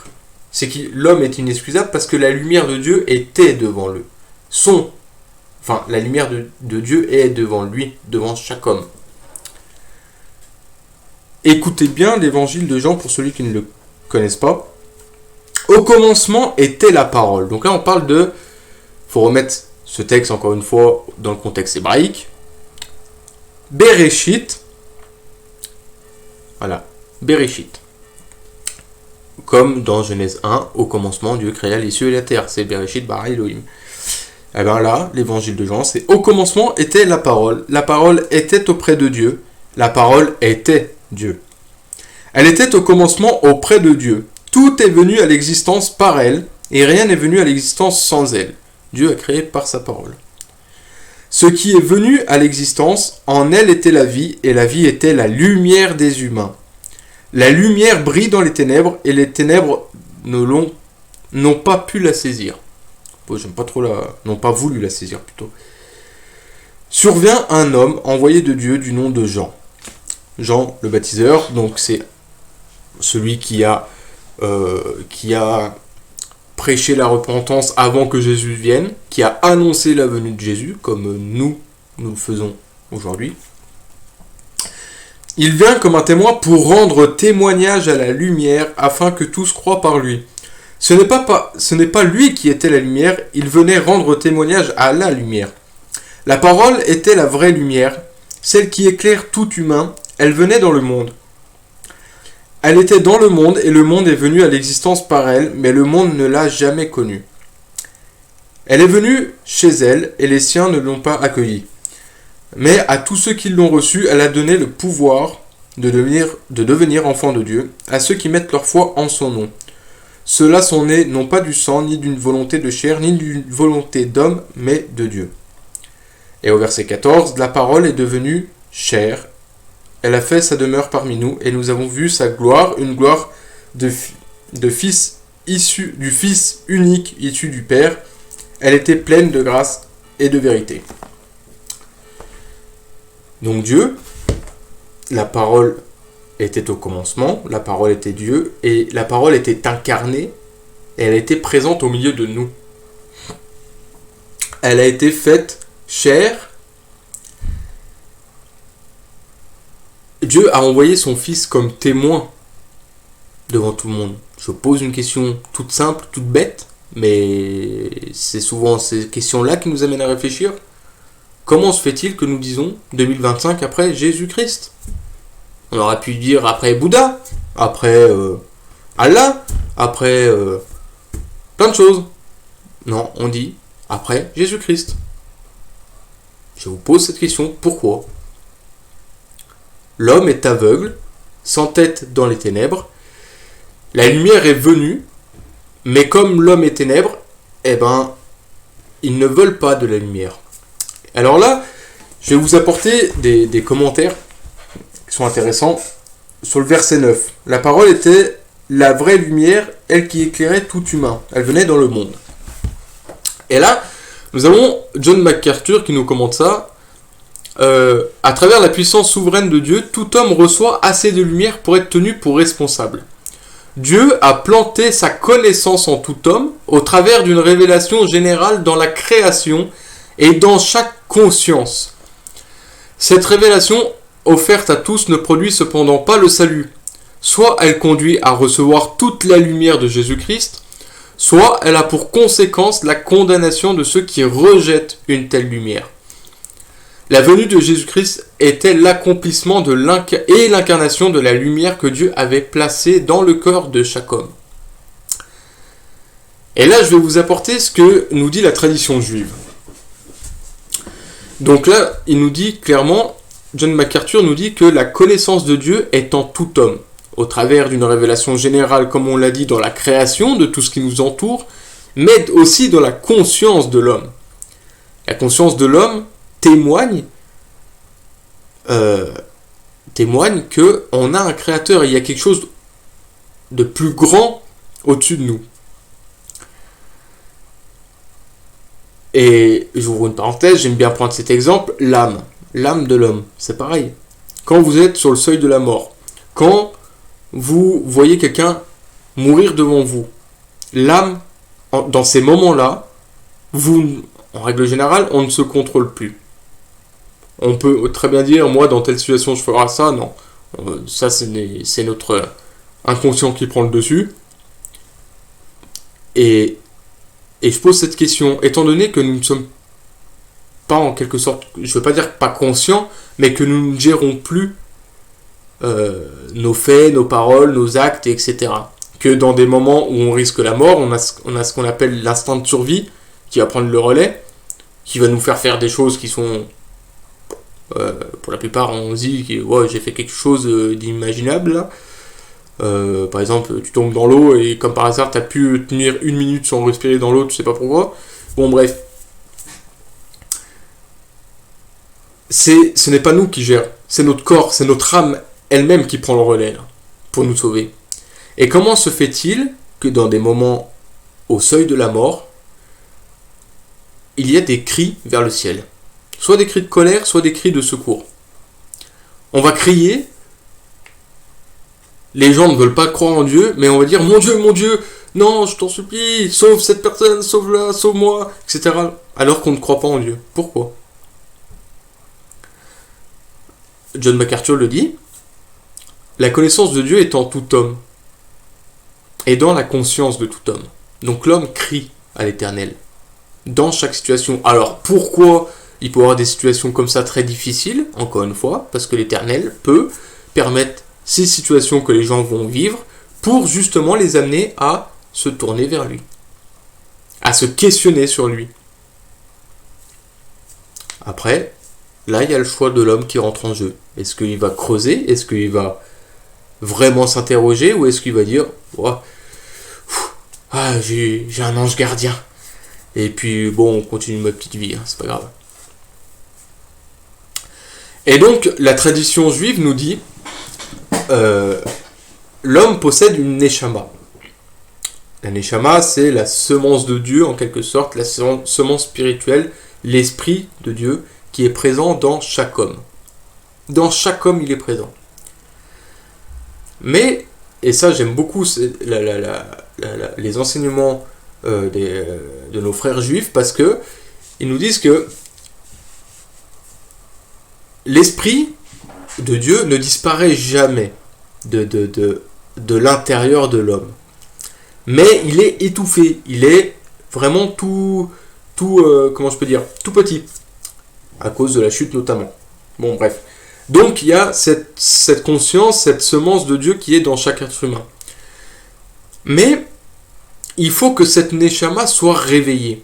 c'est que l'homme est inexcusable parce que la lumière de Dieu était devant lui. La lumière de Dieu est devant lui, devant chaque homme. Écoutez bien l'évangile de Jean pour ceux qui ne le connaissent pas. Au commencement était la parole. Donc là on parle de... Il faut remettre ce texte encore une fois dans le contexte hébraïque. Bereshit. Voilà. Bereshit. Comme dans Genèse 1, au commencement Dieu créa les cieux et la terre. C'est Bereshit bara Elohim. Et bien là, l'évangile de Jean, c'est au commencement était la parole. La parole était auprès de Dieu. La parole était Dieu. Elle était au commencement auprès de Dieu. Tout est venu à l'existence par elle, et rien n'est venu à l'existence sans elle. Dieu a créé par sa parole. Ce qui est venu à l'existence, en elle était la vie, et la vie était la lumière des humains. La lumière brille dans les ténèbres, et les ténèbres n'ont pas pu la saisir. J'aime pas trop n'ont pas voulu la saisir plutôt. Survient un homme envoyé de Dieu du nom de Jean. Jean le baptiseur, donc c'est celui qui a prêché la repentance avant que Jésus vienne, qui a annoncé la venue de Jésus, comme nous le faisons aujourd'hui. Il vient comme un témoin pour rendre témoignage à la lumière, afin que tous croient par lui. Ce n'est pas lui qui était la lumière, il venait rendre témoignage à la lumière. La parole était la vraie lumière, celle qui éclaire tout humain, elle venait dans le monde. Elle était dans le monde et le monde est venu à l'existence par elle, mais le monde ne l'a jamais connue. Elle est venue chez elle et les siens ne l'ont pas accueillie. Mais à tous ceux qui l'ont reçue, elle a donné le pouvoir de devenir enfants de Dieu, à ceux qui mettent leur foi en son nom. Ceux-là sont nés non pas du sang, ni d'une volonté de chair, ni d'une volonté d'homme, mais de Dieu. Et au verset 14, la parole est devenue chair. Elle a fait sa demeure parmi nous, et nous avons vu sa gloire, une gloire du Fils unique issu du Père. Elle était pleine de grâce et de vérité. Donc Dieu, la parole était au commencement, la parole était Dieu, et la parole était incarnée, et elle était présente au milieu de nous. Elle a été faite chair. Dieu a envoyé son Fils comme témoin devant tout le monde. Je pose une question toute simple, toute bête, mais c'est souvent ces questions-là qui nous amènent à réfléchir. Comment se fait-il que nous disons 2025 après Jésus-Christ? On aurait pu dire après Bouddha, après Allah, après plein de choses. Non, on dit après Jésus-Christ. Je vous pose cette question, pourquoi? L'homme est aveugle, sans tête dans les ténèbres. La lumière est venue, mais comme l'homme est ténèbres, eh ben, ils ne veulent pas de la lumière. Alors là, je vais vous apporter des commentaires qui sont intéressants sur le verset 9. La parole était la vraie lumière, elle qui éclairait tout humain. Elle venait dans le monde. Et là, nous avons John MacArthur qui nous commente ça. À travers la puissance souveraine de Dieu, tout homme reçoit assez de lumière pour être tenu pour responsable. Dieu a planté sa connaissance en tout homme au travers d'une révélation générale dans la création et dans chaque conscience. Cette révélation offerte à tous ne produit cependant pas le salut. Soit elle conduit à recevoir toute la lumière de Jésus-Christ, soit elle a pour conséquence la condamnation de ceux qui rejettent une telle lumière. La venue de Jésus-Christ était l'accomplissement et l'incarnation de la lumière que Dieu avait placée dans le cœur de chaque homme. Et là, je vais vous apporter ce que nous dit la tradition juive. Donc là, il nous dit clairement, John MacArthur nous dit que la connaissance de Dieu est en tout homme, au travers d'une révélation générale, comme on l'a dit, dans la création de tout ce qui nous entoure, mais aussi dans la conscience de l'homme. La conscience de l'homme témoigne qu'on a un créateur, il y a quelque chose de plus grand au-dessus de nous. Et j'ouvre une parenthèse, j'aime bien prendre cet exemple, l'âme de l'homme, c'est pareil. Quand vous êtes sur le seuil de la mort, quand vous voyez quelqu'un mourir devant vous, l'âme, dans ces moments-là, en règle générale, on ne se contrôle plus. On peut très bien dire, moi, dans telle situation, je ferai ça. Non. Ça, c'est notre inconscient qui prend le dessus. Et je pose cette question. Étant donné que nous ne sommes pas, en quelque sorte, je ne veux pas dire pas conscients, mais que nous ne gérons plus nos faits, nos paroles, nos actes, etc. Que dans des moments où on risque la mort, on a ce qu'on appelle l'instinct de survie, qui va prendre le relais, qui va nous faire des choses qui sont... pour la plupart, on se dit que ouais, j'ai fait quelque chose d'imaginable. Là. Par exemple, tu tombes dans l'eau et comme par hasard, tu as pu tenir 1 minute sans respirer dans l'eau, tu sais pas pourquoi. Bon, bref. Ce n'est pas nous qui gère, c'est notre corps, c'est notre âme elle-même qui prend le relais là, pour nous sauver. Et comment se fait-il que dans des moments au seuil de la mort, il y a des cris vers le ciel? Soit des cris de colère, soit des cris de secours. On va crier, les gens ne veulent pas croire en Dieu, mais on va dire « Mon Dieu, non, je t'en supplie, sauve cette personne, sauve-la, sauve-moi, etc. » alors qu'on ne croit pas en Dieu. Pourquoi? John MacArthur le dit, la connaissance de Dieu est en tout homme, et dans la conscience de tout homme. Donc l'homme crie à l'Éternel, dans chaque situation. Alors pourquoi il peut y avoir des situations comme ça très difficiles, encore une fois, parce que l'Éternel peut permettre ces situations que les gens vont vivre pour justement les amener à se tourner vers lui, à se questionner sur lui. Après, là, il y a le choix de l'homme qui rentre en jeu. Est-ce qu'il va creuser? Est-ce qu'il va vraiment s'interroger? Ou est-ce qu'il va dire oh, j'ai un ange gardien. Et puis, bon, on continue ma petite vie, hein, c'est pas grave. Et donc, la tradition juive nous dit l'homme possède une neshama. La neshama, c'est la semence de Dieu, en quelque sorte, la semence spirituelle, l'esprit de Dieu, qui est présent dans chaque homme. Dans chaque homme, il est présent. Mais, et ça j'aime beaucoup les enseignements de nos frères juifs, parce que ils nous disent que l'esprit de Dieu ne disparaît jamais de de l'intérieur de l'homme. Mais il est étouffé, il est vraiment tout petit, à cause de la chute notamment. Bon, bref. Donc il y a cette conscience, cette semence de Dieu qui est dans chaque être humain. Mais il faut que cette Neshama soit réveillée,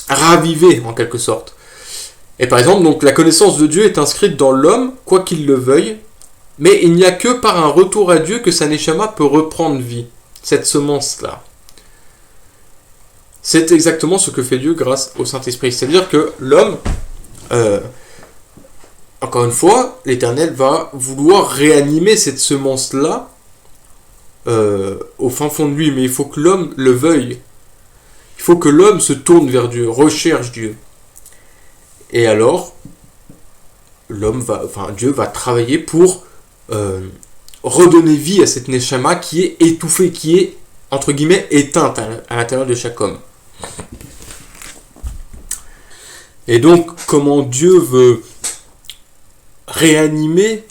ravivée en quelque sorte. Et par exemple, donc, la connaissance de Dieu est inscrite dans l'homme, quoi qu'il le veuille, mais il n'y a que par un retour à Dieu que sa Neshama peut reprendre vie, cette semence-là. C'est exactement ce que fait Dieu grâce au Saint-Esprit. C'est-à-dire que l'homme, encore une fois, l'Éternel va vouloir réanimer cette semence-là au fin fond de lui, mais il faut que l'homme le veuille. Il faut que l'homme se tourne vers Dieu, recherche Dieu. Et alors, Dieu va travailler pour redonner vie à cette Neshama qui est étouffée, qui est, entre guillemets, éteinte à l'intérieur de chaque homme. Et donc, comment Dieu veut réanimer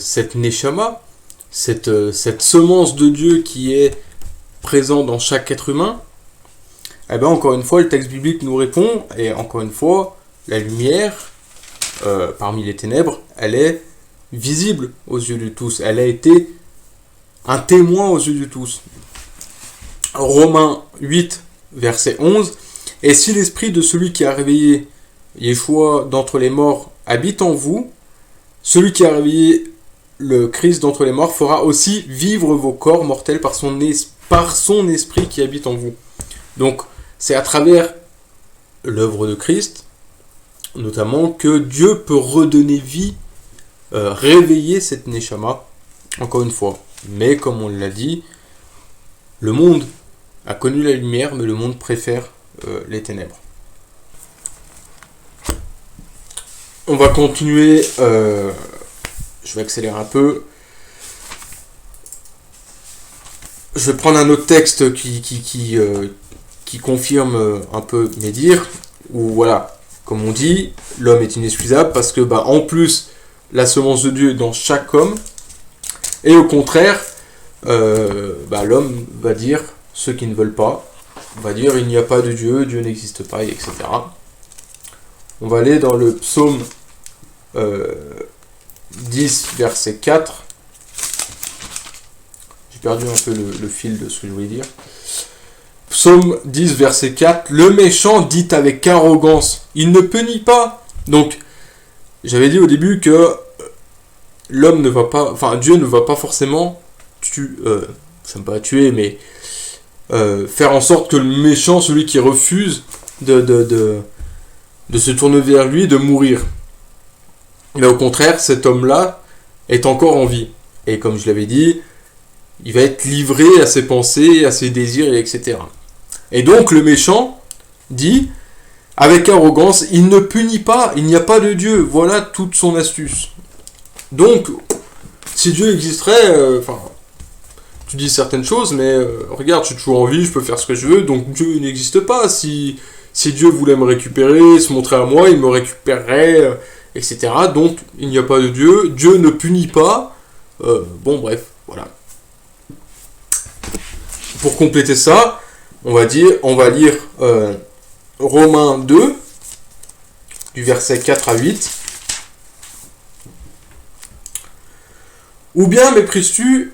cette Neshama, cette semence de Dieu qui est présente dans chaque être humain, eh bien, encore une fois, le texte biblique nous répond, et encore une fois, la lumière, parmi les ténèbres, elle est visible aux yeux de tous. Elle a été un témoin aux yeux de tous. Romains 8, verset 11. « Et si l'esprit de celui qui a réveillé Yeshua d'entre les morts habite en vous, celui qui a réveillé le Christ d'entre les morts fera aussi vivre vos corps mortels par son esprit qui habite en vous. » Donc, c'est à travers l'œuvre de Christ, notamment, que Dieu peut redonner vie, réveiller cette Neshama, encore une fois. Mais, comme on l'a dit, le monde a connu la lumière, mais le monde préfère les ténèbres. On va continuer, je vais accélérer un peu. Je vais prendre un autre texte qui confirme un peu mes dires, où voilà, comme on dit, l'homme est inépuisable parce que en plus la semence de Dieu est dans chaque homme, et au contraire l'homme va dire, ceux qui ne veulent pas, va dire il n'y a pas de Dieu, Dieu n'existe pas, etc. On va aller dans le psaume 10 verset 4. J'ai perdu un peu le fil de ce que je voulais dire. Psaume 10, verset 4. Le méchant dit avec arrogance, il ne punit pas. Donc, j'avais dit au début que l'homme ne va pas, Dieu ne va pas forcément tuer, mais faire en sorte que le méchant, celui qui refuse de se tourner vers lui, de mourir. Mais au contraire, cet homme-là est encore en vie. Et comme je l'avais dit, il va être livré à ses pensées, à ses désirs, etc. Et donc le méchant dit, avec arrogance, il ne punit pas, il n'y a pas de Dieu. Voilà toute son astuce. Donc, si Dieu existerait, tu dis certaines choses, mais regarde, je suis toujours en vie, je peux faire ce que je veux, donc Dieu n'existe pas. Si Dieu voulait me récupérer, se montrer à moi, il me récupérerait, etc. Donc, il n'y a pas de Dieu, Dieu ne punit pas. Bref, voilà. Pour compléter ça, on va lire Romains 2, du verset 4 à 8. Ou bien méprises-tu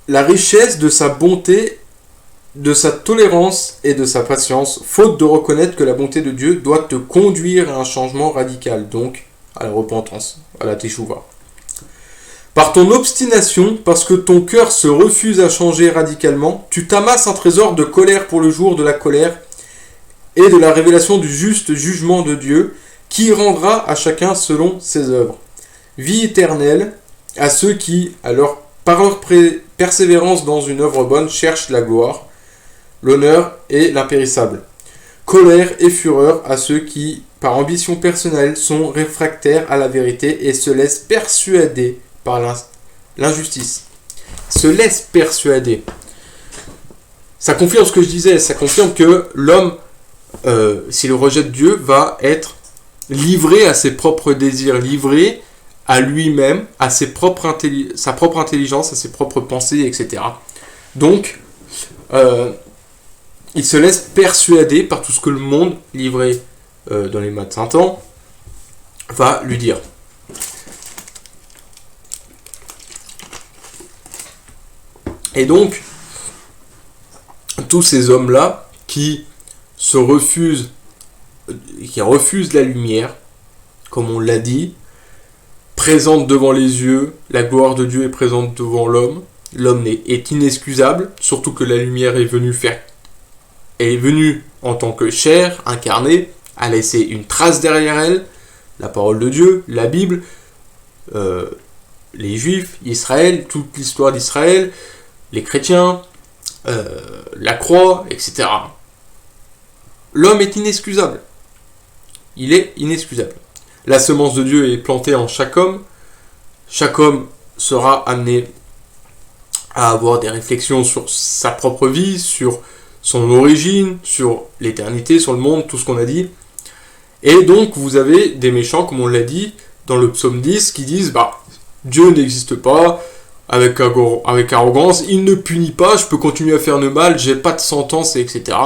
la richesse de sa bonté, de sa tolérance et de sa patience, faute de reconnaître que la bonté de Dieu doit te conduire à un changement radical, donc à la repentance, à la teshuva. Par ton obstination, parce que ton cœur se refuse à changer radicalement, tu t'amasses un trésor de colère pour le jour de la colère et de la révélation du juste jugement de Dieu, qui rendra à chacun selon ses œuvres. Vie éternelle à ceux qui, par leur persévérance dans une œuvre bonne, cherchent la gloire, l'honneur et l'impérissable. Colère et fureur à ceux qui, par ambition personnelle, sont réfractaires à la vérité et se laissent persuader par l'injustice. Se laisse persuader. Ça confirme ce que je disais, ça confirme que l'homme, s'il rejette Dieu, va être livré à ses propres désirs, livré à lui-même, à sa propre intelligence, à ses propres pensées, etc. Donc, il se laisse persuader par tout ce que le monde, livré dans les mains de Satan, va lui dire. Et donc, tous ces hommes-là qui refusent la lumière, comme on l'a dit, présentent devant les yeux, la gloire de Dieu est présente devant l'homme. L'homme est inexcusable, surtout que la lumière est venue en tant que chair, incarnée, a laissé une trace derrière elle, la parole de Dieu, la Bible, les Juifs, Israël, toute l'histoire d'Israël, les chrétiens, la croix, etc. L'homme est inexcusable. Il est inexcusable. La semence de Dieu est plantée en chaque homme. Chaque homme sera amené à avoir des réflexions sur sa propre vie, sur son origine, sur l'éternité, sur le monde, tout ce qu'on a dit. Et donc, vous avez des méchants, comme on l'a dit, dans le psaume 10, qui disent « Dieu n'existe pas », avec arrogance, « Il ne punit pas, je peux continuer à faire le mal, j'ai pas de sentence, etc.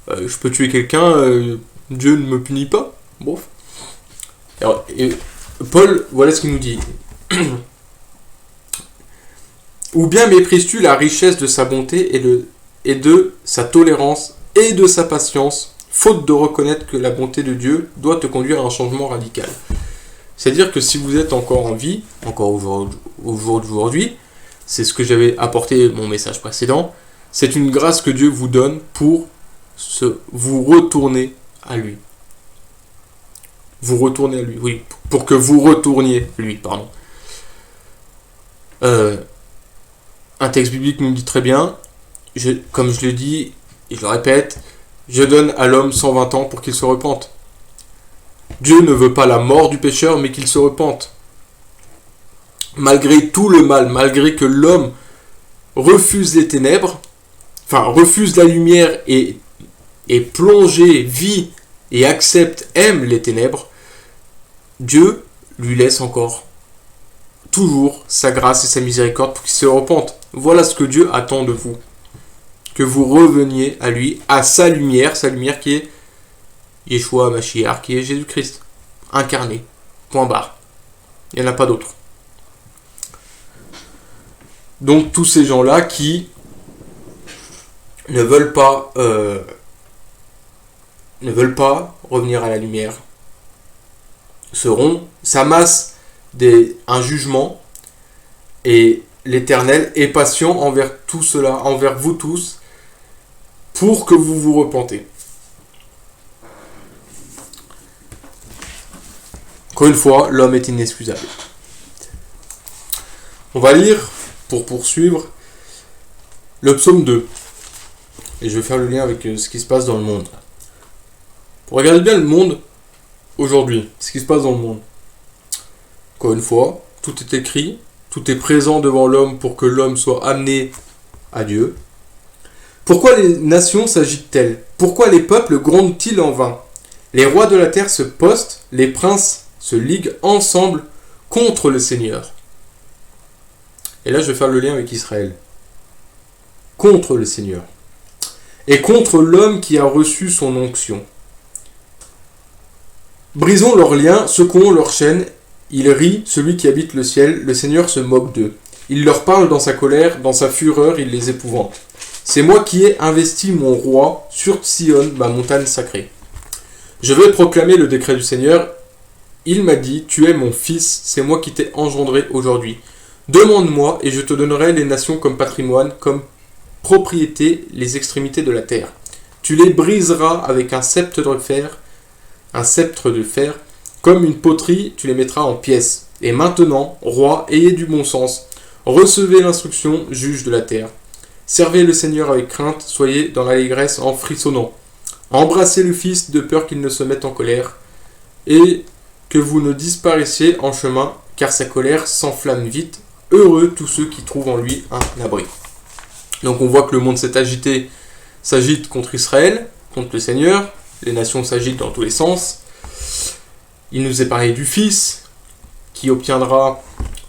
Je peux tuer quelqu'un, Dieu ne me punit pas. » Bon. Alors, et Paul, voilà ce qu'il nous dit. « Ou bien méprises-tu la richesse de sa bonté et de sa tolérance et de sa patience, faute de reconnaître que la bonté de Dieu doit te conduire à un changement radical. » C'est-à-dire que si vous êtes encore en vie, encore au jour d'aujourd'hui, c'est ce que j'avais apporté mon message précédent, c'est une grâce que Dieu vous donne pour vous retourner à lui. Vous retournez à lui, oui, pour que vous retourniez lui, pardon. Un texte biblique nous dit très bien, comme je le dis, et je le répète, je donne à l'homme 120 ans pour qu'il se repente. Dieu ne veut pas la mort du pécheur, mais qu'il se repente. Malgré tout le mal, malgré que l'homme refuse les ténèbres, refuse la lumière et plongé, vit et aime les ténèbres, Dieu lui laisse encore toujours sa grâce et sa miséricorde pour qu'il se repente. Voilà ce que Dieu attend de vous. Que vous reveniez à lui, à sa lumière qui est Yeshua Mashiach, qui est Jésus-Christ, incarné. Point barre. Il n'y en a pas d'autre. Donc tous ces gens-là qui ne veulent pas revenir à la lumière s'amassent un jugement, et l'Éternel est patient envers tout cela, envers vous tous, pour que vous vous repentez. Encore une fois, l'homme est inexcusable. On va lire, pour poursuivre, le psaume 2. Et je vais faire le lien avec ce qui se passe dans le monde. Regardez bien le monde aujourd'hui, ce qui se passe dans le monde. Encore une fois, tout est écrit, tout est présent devant l'homme pour que l'homme soit amené à Dieu. Pourquoi les nations s'agitent-elles? Pourquoi les peuples grondent-ils en vain? Les rois de la terre se postent, les princes se liguent ensemble contre le Seigneur. Et là, je vais faire le lien avec Israël. Contre le Seigneur. Et contre l'homme qui a reçu son onction. Brisons leurs liens, secouons leurs chaînes. Il rit, celui qui habite le ciel, le Seigneur se moque d'eux. Il leur parle dans sa colère, dans sa fureur, il les épouvante. C'est moi qui ai investi mon roi sur Sion, ma montagne sacrée. Je vais proclamer le décret du Seigneur. Il m'a dit, tu es mon fils, c'est moi qui t'ai engendré aujourd'hui. Demande-moi et je te donnerai les nations comme patrimoine, comme propriété, les extrémités de la terre. Tu les briseras avec un sceptre de fer, comme une poterie, tu les mettras en pièces. Et maintenant, roi, ayez du bon sens. Recevez l'instruction, juge de la terre. Servez le Seigneur avec crainte, soyez dans l'allégresse en frissonnant. Embrassez le Fils de peur qu'il ne se mette en colère, et que vous ne disparaissiez en chemin, car sa colère s'enflamme vite. Heureux tous ceux qui trouvent en lui un abri. Donc on voit que le monde s'agite contre Israël, contre le Seigneur. Les nations s'agitent dans tous les sens. Il nous est parlé du Fils, qui obtiendra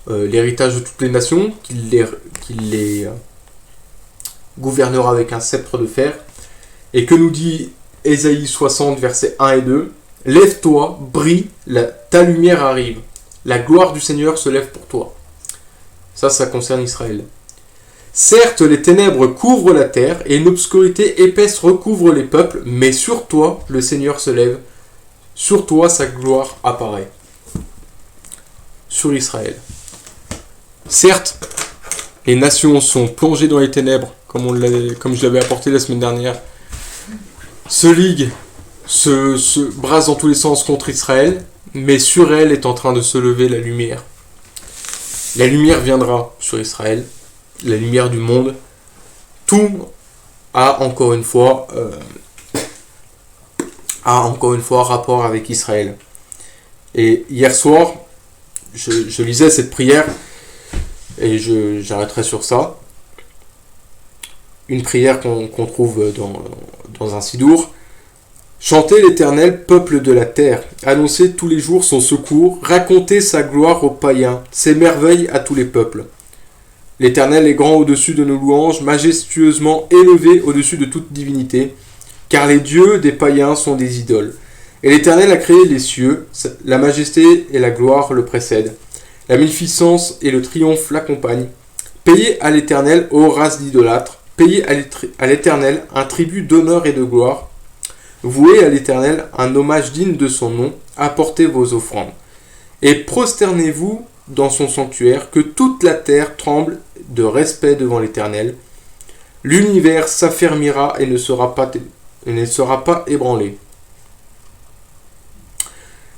l'héritage de toutes les nations, qui les gouvernera avec un sceptre de fer, et que nous dit Ésaïe 60, versets 1 et 2, « Lève-toi, brille, ta lumière arrive, la gloire du Seigneur se lève pour toi. » Ça concerne Israël. « Certes, les ténèbres couvrent la terre, et une obscurité épaisse recouvre les peuples, mais sur toi, le Seigneur se lève, sur toi, sa gloire apparaît. » Sur Israël. Certes, les nations sont plongées dans les ténèbres, comme je l'avais apporté la semaine dernière, se liguent, se brassent dans tous les sens contre Israël, mais sur elle est en train de se lever la lumière. La lumière viendra sur Israël, la lumière du monde. Tout a encore une fois rapport avec Israël. Et hier soir, je lisais cette prière, et j'arrêterai sur ça. Une prière qu'on trouve dans un sidour. Chantez l'Éternel, peuple de la terre. Annoncez tous les jours son secours. Racontez sa gloire aux païens, ses merveilles à tous les peuples. L'Éternel est grand au-dessus de nos louanges, majestueusement élevé au-dessus de toute divinité, car les dieux des païens sont des idoles. Et l'Éternel a créé les cieux, la majesté et la gloire le précèdent. La magnificence et le triomphe l'accompagnent. Payez à l'Éternel, ô race d'idolâtres, payez à l'Éternel un tribut d'honneur et de gloire. Vouez à l'Éternel un hommage digne de son nom, apportez vos offrandes. Et prosternez-vous dans son sanctuaire, que toute la terre tremble de respect devant l'Éternel. L'univers s'affermira et ne sera pas ébranlé.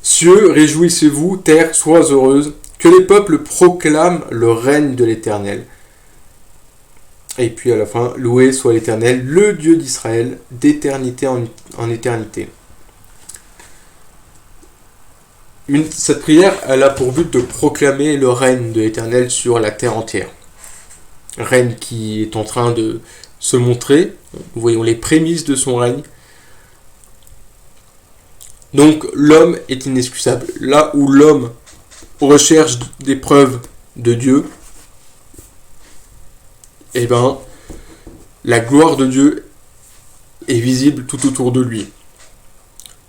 Cieux, réjouissez-vous, terre, sois heureuse, que les peuples proclament le règne de l'Éternel. Et puis à la fin, loué soit l'Éternel, le Dieu d'Israël, d'éternité en éternité. Cette prière, elle a pour but de proclamer le règne de l'Éternel sur la terre entière. Règne qui est en train de se montrer. Nous voyons les prémices de son règne. Donc l'homme est inexcusable. Là où l'homme recherche des preuves de Dieu, eh bien, la gloire de Dieu est visible tout autour de lui.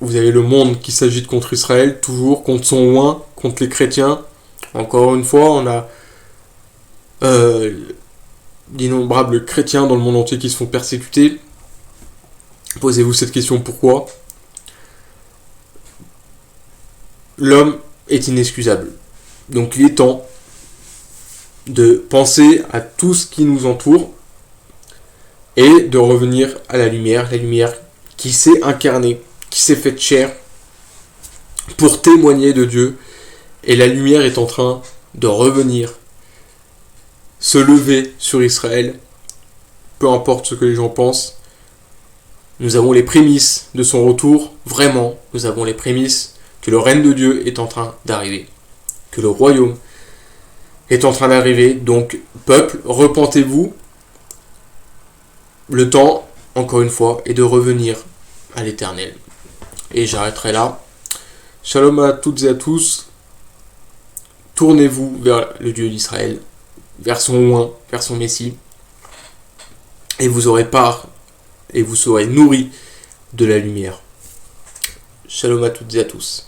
Vous avez le monde qui s'agite contre Israël, toujours contre son oint, contre les chrétiens. Encore une fois, on a d'innombrables chrétiens dans le monde entier qui se font persécuter. Posez-vous cette question, pourquoi ? L'homme est inexcusable. Donc il est temps de penser à tout ce qui nous entoure et de revenir à la lumière qui s'est incarnée, qui s'est faite chair pour témoigner de Dieu. Et la lumière est en train de revenir, se lever sur Israël, peu importe ce que les gens pensent. Nous avons les prémices de son retour, vraiment, nous avons les prémices que le règne de Dieu est en train d'arriver, que le royaume est en train d'arriver. Donc, peuple, repentez-vous. Le temps, encore une fois, est de revenir à l'Éternel. Et j'arrêterai là. Shalom à toutes et à tous. Tournez-vous vers le Dieu d'Israël, vers son oint, vers son Messie. Et vous aurez part, et vous serez nourris de la lumière. Shalom à toutes et à tous.